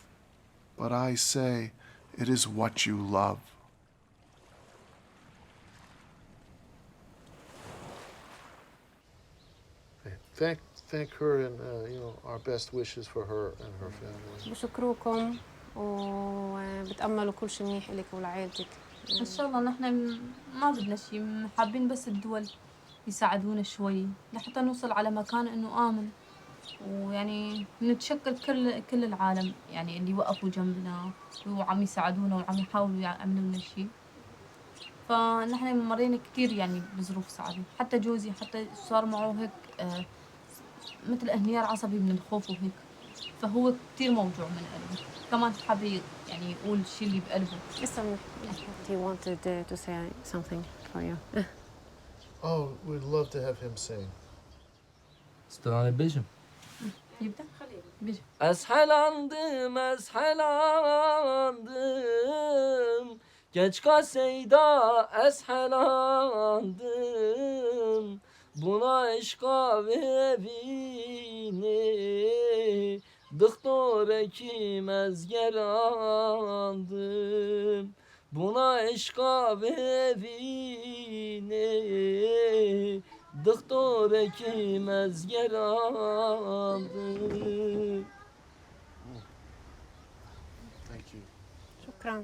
But I say it is what you love." Thank her and our best wishes for her and her family. بشكركم وبتأملوا كل شيء منيح لك ولعائلتك. إن شاء الله نحن ما بدنا شيء، حابين بس الدول يساعدونا شوي لحتى نوصل على مكان إنه آمن، ويعني نتشكر كل العالم يعني اللي وقفوا جنبنا وعم يساعدونا وعم يحاولوا يعملوا لنا شيء. فنحن مرينا كثير يعني بظروف صعبة، حتى جوزي حتى صار معه هيك مثل انهيار عصبي من الخوف وهيك، فهو كثير موجوع من قلبه، كمان حابب يعني يقول الشيء اللي بقلبه. Listen, he wanted to say something for you. Oh, we'd love to have him sing. استناني بيجم. يبدأ؟ بيجم. Eshelandım, geç kaseyda eshelandım. Buna eşka ve evine doktor hekim ezgelandım. Buna eşka ve evine doktor hekim ezgelandım. Thank you. شكرا.